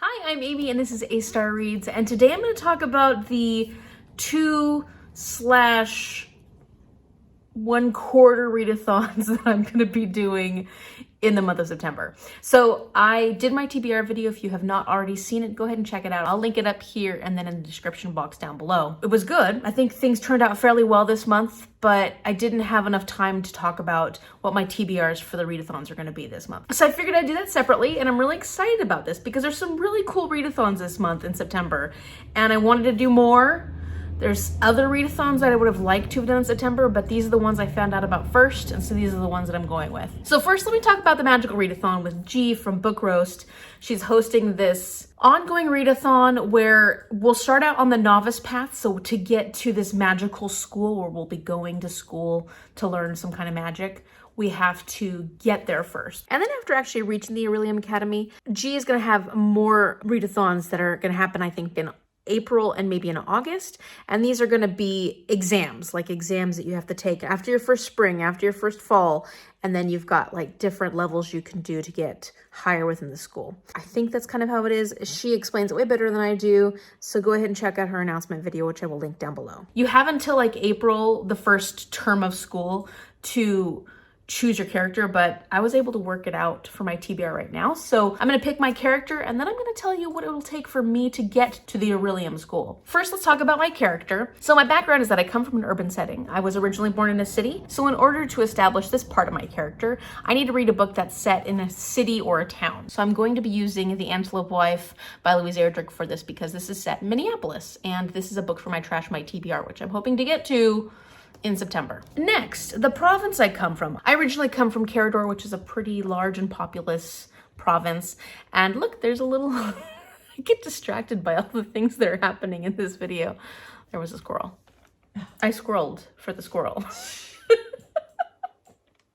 Hi, I'm Amy and this is A-Star Reads, and today I'm going to talk about the 2/1/4 readathons that I'm going to be doing in the month of September. So I did my TBR video. If you have not already seen it, go ahead and check it out. I'll link it up here and then in the description box down below. It was good. I think things turned out fairly well this month, but I didn't have enough time to talk about what my TBRs for the readathons are going to be this month. So I figured I'd do that separately, and I'm really excited about this because there's some really cool readathons this month in September, and I wanted to do more. There's other readathons that I would have liked to have done in September, but these are the ones I found out about first, and so these are the ones that I'm going with. So first, let me talk about the Magical Readathon with G from Book Roast. She's hosting this ongoing readathon where we'll start out on the novice path, so to get to this magical school where we'll be going to school to learn some kind of magic, we have to get there first. And then after actually reaching the Orilium Academy, G is going to have more readathons that are going to happen, I think, in April and maybe in August. And these are going to be exams, like exams that you have to take after your first spring, after your first fall. And then you've got like different levels you can do to get higher within the school. I think that's kind of how it is. She explains it way better than I do. So go ahead and check out her announcement video, which I will link down below. You have until like April, the first term of school, to choose your character, but I was able to work it out for my TBR right now. So I'm going to pick my character, and then I'm going to tell you what it will take for me to get to the Orilium school. First, let's talk about my character. So my background is that I come from an urban setting. I was originally born in a city. So in order to establish this part of my character, I need to read a book that's set in a city or a town. So I'm going to be using The Antelope Wife by Louise Erdrich for this because this is set in Minneapolis, and this is a book for my Trash My TBR, which I'm hoping to get to in September. Next, the province I come from. I originally come from Carador, which is a pretty large and populous province. And look, there's a little, I get distracted by all the things that are happening in this video. There was a squirrel. I squirreled for the squirrel.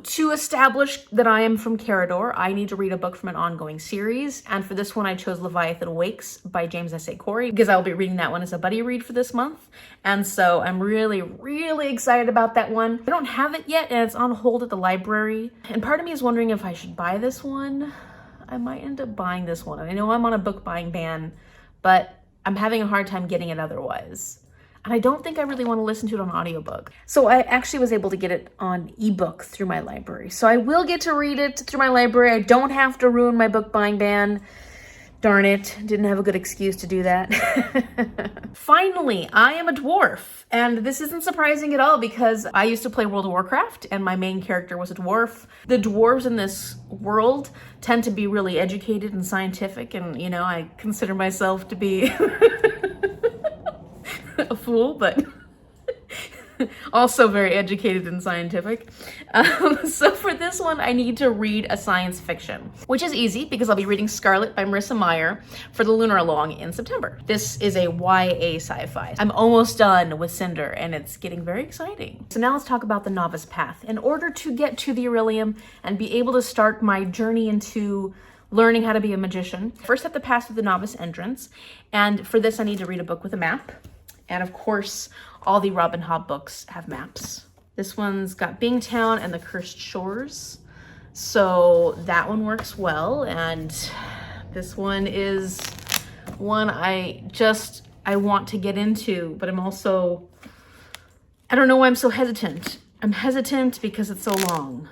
To establish that I am from Carador, I need to read a book from an ongoing series. And for this one, I chose Leviathan Wakes by James S.A. Corey because I'll be reading that one as a buddy read for this month. And so I'm really, really excited about that one. I don't have it yet, and it's on hold at the library. And part of me is wondering if I should buy this one. I might end up buying this one. And I know I'm on a book buying ban, but I'm having a hard time getting it otherwise. And I don't think I really want to listen to it on audiobook. So I actually was able to get it on ebook through my library. So I will get to read it through my library. I don't have to ruin my book buying ban. Darn it, didn't have a good excuse to do that. Finally, I am a dwarf. And this isn't surprising at all because I used to play World of Warcraft and my main character was a dwarf. The dwarves in this world tend to be really educated and scientific, and you know, I consider myself to be a fool, but also very educated and scientific. So for this one, I need to read a science fiction, which is easy because I'll be reading Scarlet by Marissa Meyer for the Lunar Along in September. This is a YA sci-fi. I'm almost done with Cinder, and it's getting very exciting. So now let's talk about the novice path. In order to get to the Orilium and be able to start my journey into learning how to be a magician, first I have to pass through the novice entrance. And for this, I need to read a book with a map. And of course, all the Robin Hobb books have maps. This one's got Bingtown and the Cursed Shores. So that one works well. And this one is one I want to get into, but I'm also, I don't know why I'm so hesitant. I'm hesitant because it's so long,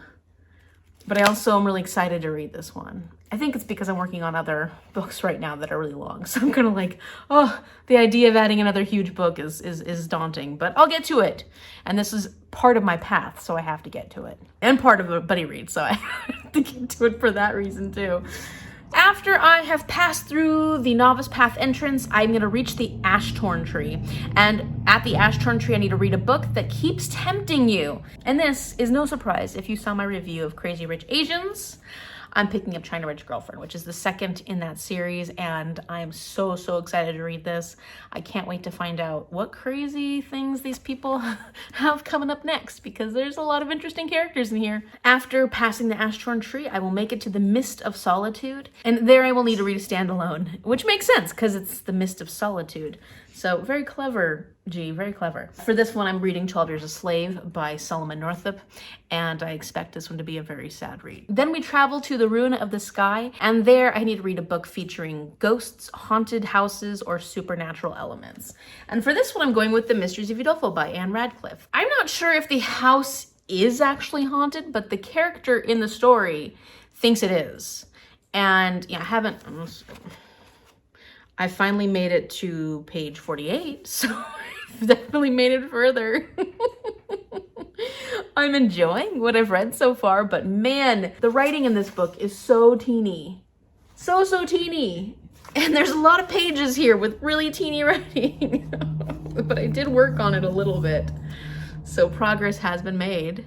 but I also am really excited to read this one. I think it's because I'm working on other books right now that are really long. So I'm kind of like, oh, the idea of adding another huge book is daunting, but I'll get to it. And this is part of my path, so I have to get to it. And part of a buddy read, so I have to get to it for that reason too. After I have passed through the novice path entrance, I'm going to reach the Ashtorn Tree. And at the Ashtorn Tree, I need to read a book that keeps tempting you. And this is no surprise if you saw my review of Crazy Rich Asians. I'm picking up China Rich Girlfriend, which is the second in that series, and I'm so excited to read this. I can't wait to find out what crazy things these people have coming up next, because there's a lot of interesting characters in here. After passing the Ashtorn Tree, I will make it to the Mist of Solitude, and there I will need to read a standalone, which makes sense, because it's the Mist of Solitude. So very clever Gee, very clever. For this one, I'm reading 12 Years a Slave by Solomon Northup, and I expect this one to be a very sad read. Then we travel to the Ruin of the Sky, and there I need to read a book featuring ghosts, haunted houses, or supernatural elements. And for this one, I'm going with The Mysteries of Udolpho by Anne Radcliffe. I'm not sure if the house is actually haunted, but the character in the story thinks it is. And yeah, I finally made it to page 48, so I've definitely made it further. I'm enjoying what I've read so far, but man, the writing in this book is so teeny. So teeny. And there's a lot of pages here with really teeny writing. But I did work on it a little bit, so progress has been made.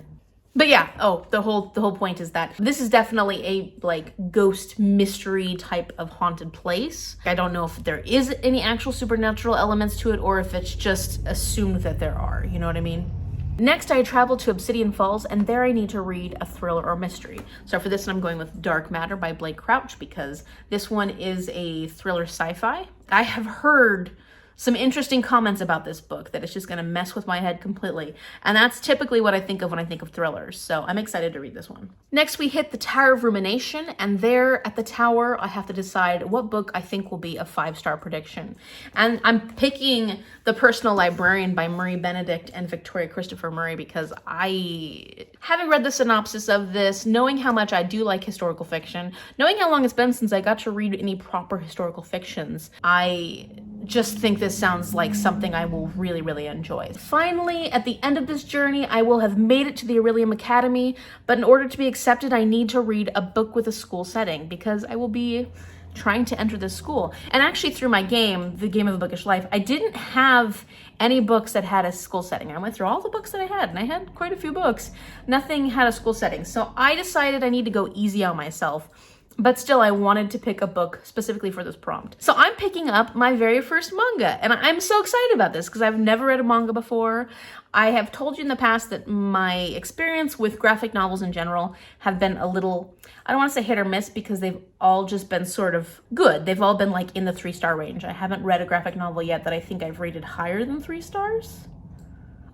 But yeah, the whole point is that this is definitely a like ghost mystery type of haunted place. I don't know if there is any actual supernatural elements to it or if it's just assumed that there are, you know what I mean? Next, I travel to Obsidian Falls, and there I need to read a thriller or mystery. So for this one, I'm going with Dark Matter by Blake Crouch because this one is a thriller sci-fi. I have heard some interesting comments about this book that it's just going to mess with my head completely. And that's typically what I think of when I think of thrillers. So I'm excited to read this one. Next, we hit the Tower of Rumination. And there at the tower, I have to decide what book I think will be a 5-star prediction. And I'm picking The Personal Librarian by Murray Benedict and Victoria Christopher Murray because having read the synopsis of this, knowing how much I do like historical fiction, knowing how long it's been since I got to read any proper historical fictions, I just think this sounds like something I will really, really enjoy. Finally, at the end of this journey, I will have made it to the Orilium Academy, but in order to be accepted, I need to read a book with a school setting because I will be trying to enter this school. And actually through my game, the Game of a Bookish Life, I didn't have any books that had a school setting. I went through all the books that I had, and I had quite a few books. Nothing had a school setting. So I decided I need to go easy on myself. But still, I wanted to pick a book specifically for this prompt. So I'm picking up my very first manga, and I'm so excited about this because I've never read a manga before. I have told you in the past that my experience with graphic novels in general have been a little, I don't want to say hit or miss because they've all just been sort of good. They've all been like in the 3-star range. I haven't read a graphic novel yet that I think I've rated higher than 3 stars.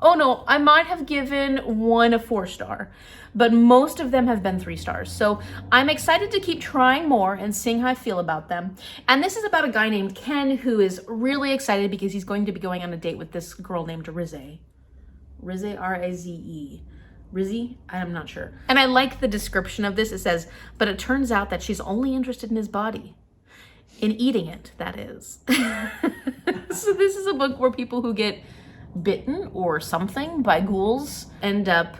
Oh no, I might have given one a 4-star, but most of them have been 3 stars. So I'm excited to keep trying more and seeing how I feel about them. And this is about a guy named Ken who is really excited because he's going to be going on a date with this girl named Rize. Rize, R-I-Z-E. Rizzy? I'm not sure. And I like the description of this. It says, but it turns out that she's only interested in his body. In eating it, that is. So this is a book where people who get bitten or something by ghouls end up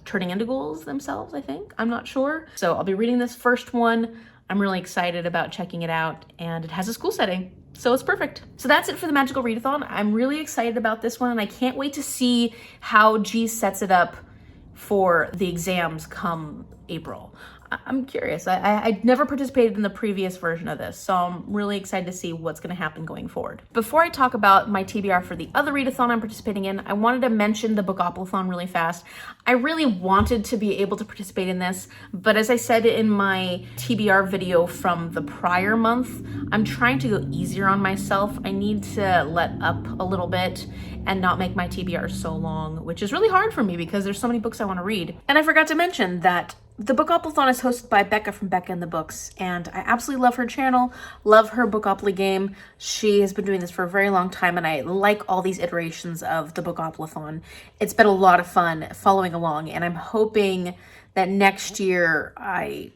turning into ghouls themselves, I think. I'm not sure. So I'll be reading this first one. I'm really excited about checking it out, and it has a school setting, so it's perfect. So that's it for the Magical Readathon. I'm really excited about this one, and I can't wait to see how G sets it up for the exams come April. I'm curious. I never participated in the previous version of this, so I'm really excited to see what's going to happen going forward. Before I talk about my TBR for the other readathon I'm participating in, I wanted to mention the Bookoplathon really fast. I really wanted to be able to participate in this, but as I said in my TBR video from the prior month, I'm trying to go easier on myself. I need to let up a little bit and not make my TBR so long, which is really hard for me because there's so many books I want to read. And I forgot to mention that the Bookoplathon is hosted by Becca from Becca and the Books, and I absolutely love her channel, love her Bookopoly game. She has been doing this for a very long time, and I like all these iterations of the Bookoplathon. It's been a lot of fun following along, and I'm hoping that next year I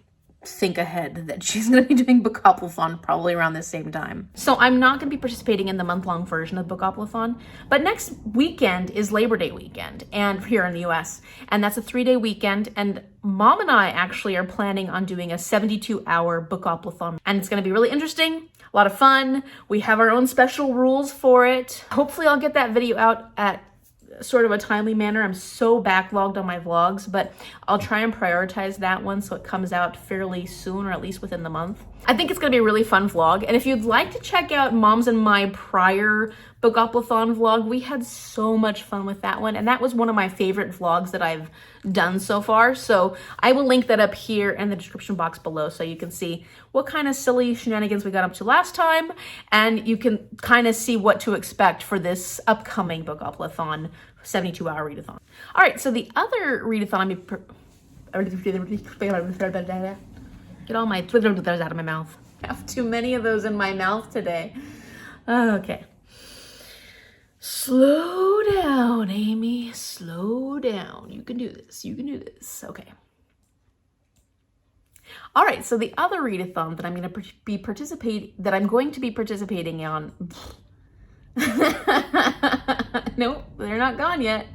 think ahead that she's going to be doing Bookoplathon probably around the same time. So I'm not going to be participating in the month-long version of Bookoplathon, but next weekend is Labor Day weekend, and here in the US, and that's a 3-day weekend, and Mom and I actually are planning on doing a 72-hour Bookoplathon, and it's going to be really interesting, a lot of fun. We have our own special rules for it. Hopefully I'll get that video out at sort of a timely manner. I'm so backlogged on my vlogs, but I'll try and prioritize that one so it comes out fairly soon, or at least within the month. I think it's gonna be a really fun vlog. And if you'd like to check out Mom's and my prior Bookoplathon vlog, we had so much fun with that one. And that was one of my favorite vlogs that I've done so far. So I will link that up here in the description box below so you can see what kind of silly shenanigans we got up to last time. And you can kind of see what to expect for this upcoming Bookoplathon 72-hour readathon. All right, so the other readathon, get all my Twitter out of my mouth. I have too many of those in my mouth today. Okay. Slow down, Amy. Slow down. You can do this. You can do this. Okay. All right. So the other readathon that I'm going to be participating on. Nope, they're not gone yet.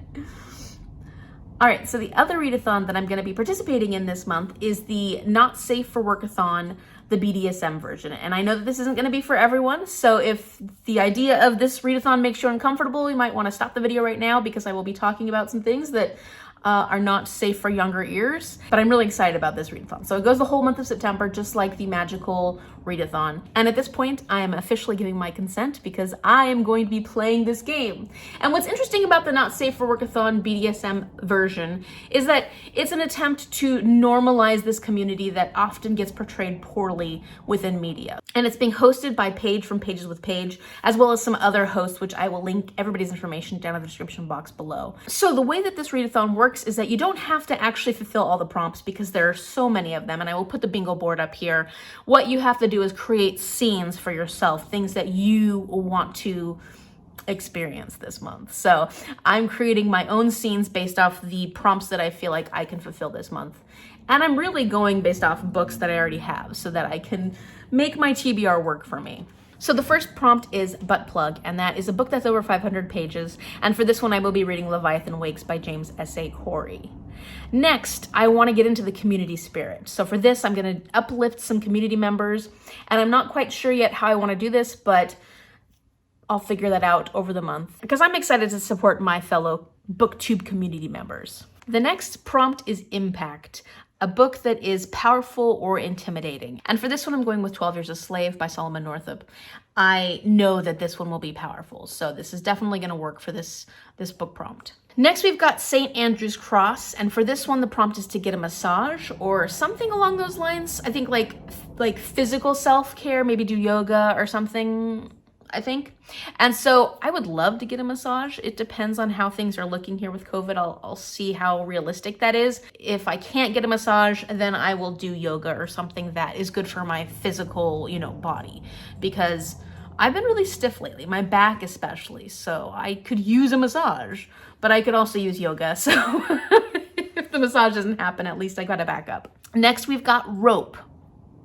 All right, so the other readathon that I'm going to be participating in this month is the Not Safe for Workathon, the BDSM version. And I know that this isn't going to be for everyone, so if the idea of this readathon makes you uncomfortable, you might want to stop the video right now because I will be talking about some things that are not safe for younger ears. But I'm really excited about this readathon. So it goes the whole month of September, just like the magical readathon. And at this point, I am officially giving my consent because I am going to be playing this game. And what's interesting about the Not Safe for Workathon BDSM version is that it's an attempt to normalize this community that often gets portrayed poorly within media. And it's being hosted by Paige from Pages with Paige, as well as some other hosts, which I will link everybody's information down in the description box below. So the way that this readathon works is that you don't have to actually fulfill all the prompts because there are so many of them, and I will put the bingo board up here. What you have to do is create scenes for yourself, things that you want to experience this month. So I'm creating my own scenes based off the prompts that I feel like I can fulfill this month. And I'm really going based off books that I already have so that I can make my TBR work for me. So the first prompt is Butt Plug, and that is a book that's over 500 pages. And for this one, I will be reading Leviathan Wakes by James S.A. Corey. Next, I want to get into the community spirit. So for this, I'm going to uplift some community members, and I'm not quite sure yet how I want to do this, but I'll figure that out over the month because I'm excited to support my fellow BookTube community members. The next prompt is Impact, a book that is powerful or intimidating. And for this one, I'm going with 12 Years a Slave by Solomon Northup. I know that this one will be powerful, so this is definitely going to work for this book prompt. Next, we've got St. Andrew's Cross, and for this one, the prompt is to get a massage or something along those lines. I think like physical self-care, maybe do yoga or something, I think. And so I would love to get a massage. It depends on how things are looking here with COVID. I'll see how realistic that is. If I can't get a massage, then I will do yoga or something that is good for my physical, body, because I've been really stiff lately, my back especially. So I could use a massage, but I could also use yoga. So if the massage doesn't happen, at least I got a backup. Next, we've got Rope,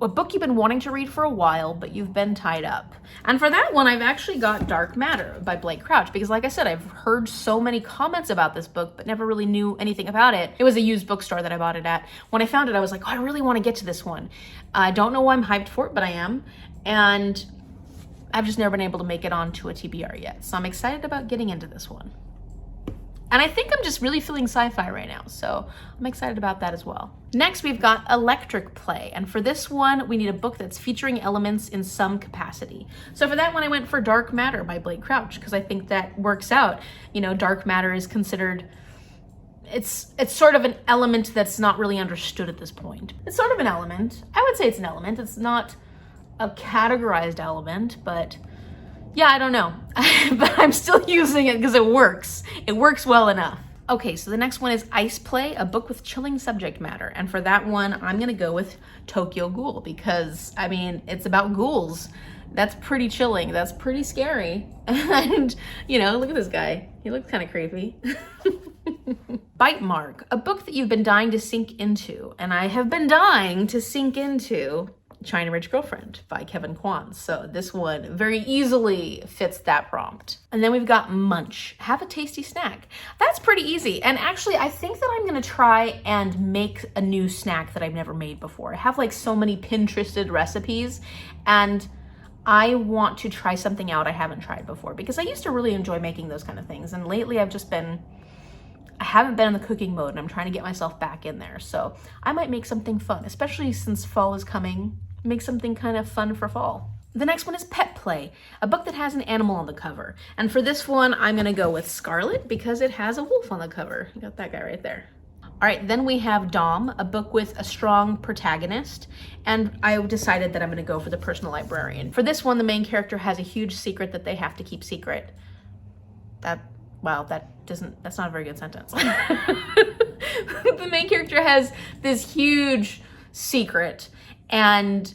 a book you've been wanting to read for a while, but you've been tied up. And for that one, I've actually got Dark Matter by Blake Crouch, because like I said, I've heard so many comments about this book, but never really knew anything about it. It was a used bookstore that I bought it at. When I found it, I was like, oh, I really want to get to this one. I don't know why I'm hyped for it, but I am. And I've just never been able to make it onto a TBR yet. So I'm excited about getting into this one. And I think I'm just really feeling sci-fi right now, so I'm excited about that as well. Next, we've got Electric Play, and for this one, we need a book that's featuring elements in some capacity. So for that one, I went for Dark Matter by Blake Crouch, because I think that works out. Dark matter is considered, it's sort of an element that's not really understood at this point. It's sort of an element. I would say it's an element. It's not a categorized element, but yeah, I don't know, but I'm still using it because it works. It works well enough. Okay, so the next one is Ice Play, a book with chilling subject matter. And for that one, I'm gonna go with Tokyo Ghoul because, it's about ghouls. That's pretty chilling, that's pretty scary. And, look at this guy. He looks kind of creepy. Bite Mark, a book that you've been dying to sink into, and I have been dying to sink into China Rich Girlfriend by Kevin Kwan. So this one very easily fits that prompt. And then we've got Munch, have a tasty snack. That's pretty easy. And actually, I think that I'm gonna try and make a new snack that I've never made before. I have so many Pinterested recipes, and I want to try something out I haven't tried before because I used to really enjoy making those kind of things. And lately I haven't been in the cooking mode, and I'm trying to get myself back in there. So I might make something fun, especially since fall is coming. make something kind of fun for fall. The next one is Pet Play, a book that has an animal on the cover. And for this one, I'm gonna go with Scarlet because it has a wolf on the cover. You got that guy right there. All right, then we have Dom, a book with a strong protagonist, and I decided that I'm gonna go for the personal librarian. For this one, the main character has a huge secret that they have to keep secret. Wow, that's not a very good sentence. The main character has this huge secret, and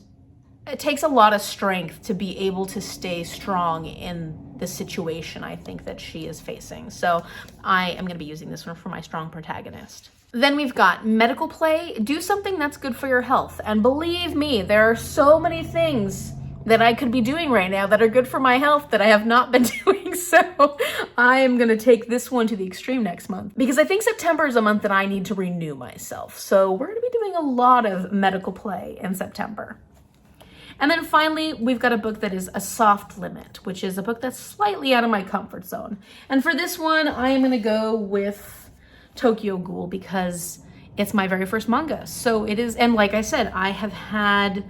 it takes a lot of strength to be able to stay strong in the situation I think that she is facing. So I am gonna be using this one for my strong protagonist. Then we've got Medical Play. Do something that's good for your health. And believe me, there are so many things that I could be doing right now that are good for my health that I have not been doing. So I am gonna take this one to the extreme next month because I think September is a month that I need to renew myself. So we're gonna be doing a lot of Medical Play in September. And then finally, we've got a book that is a soft limit, which is a book that's slightly out of my comfort zone. And for this one, I am gonna go with Tokyo Ghoul because it's my very first manga. So it is, and like I said, I have had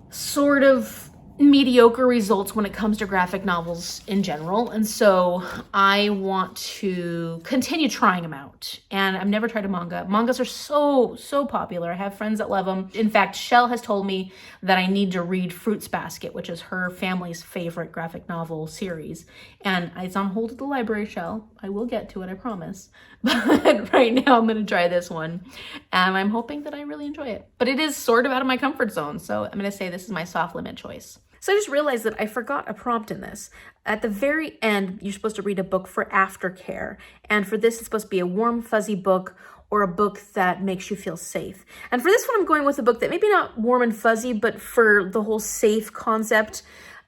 sort of mediocre results when it comes to graphic novels in general. And so I want to continue trying them out. And I've never tried a manga. Mangas are so popular. I have friends that love them. In fact, Shell has told me that I need to read Fruits Basket, which is her family's favorite graphic novel series. And it's on hold at the library, Shell. I will get to it, I promise. But right now I'm gonna try this one. And I'm hoping that I really enjoy it. But it is sort of out of my comfort zone. So I'm gonna say this is my soft limit choice. So I just realized that I forgot a prompt in this. At the very end, you're supposed to read a book for aftercare. And for this, it's supposed to be a warm, fuzzy book or a book that makes you feel safe. And for this one, I'm going with a book that maybe not warm and fuzzy, but for the whole safe concept,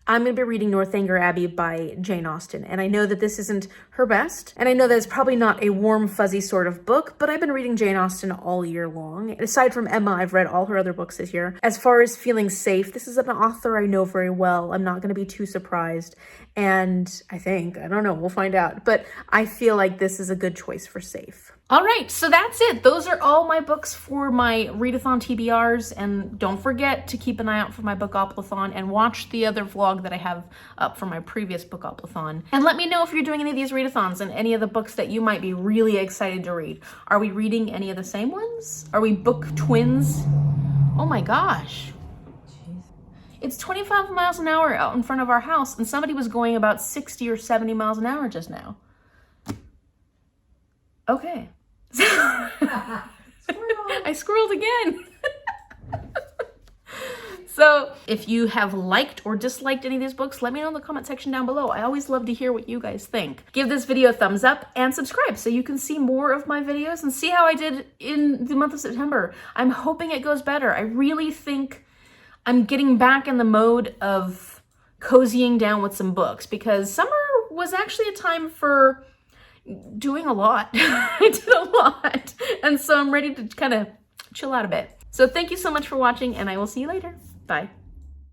I'm going to be reading Northanger Abbey by Jane Austen. And I know that this isn't her best. And I know that it's probably not a warm, fuzzy sort of book, but I've been reading Jane Austen all year long. Aside from Emma, I've read all her other books this year. As far as feeling safe, this is an author I know very well. I'm not going to be too surprised. And I don't know, we'll find out. But I feel like this is a good choice for safe. All right, so that's it. Those are all my books for my Readathon TBRs. And don't forget to keep an eye out for my Bookoplathon and watch the other vlog that I have up for my previous Bookoplathon. And let me know if you're doing any of these Readathons and any of the books that you might be really excited to read. Are we reading any of the same ones? Are we book twins? Oh my gosh. It's 25 miles an hour out in front of our house and somebody was going about 60 or 70 miles an hour just now. Okay. I squirreled again. So if you have liked or disliked any of these books, let me know in the comment section down below. I always love to hear what you guys think. Give this video a thumbs up and subscribe so you can see more of my videos and see how I did in the month of September. I'm hoping it goes better. I really think I'm getting back in the mode of cozying down with some books because summer was actually a time for doing a lot. I did a lot. And so I'm ready to kind of chill out a bit. So thank you so much for watching and I will see you later. Bye.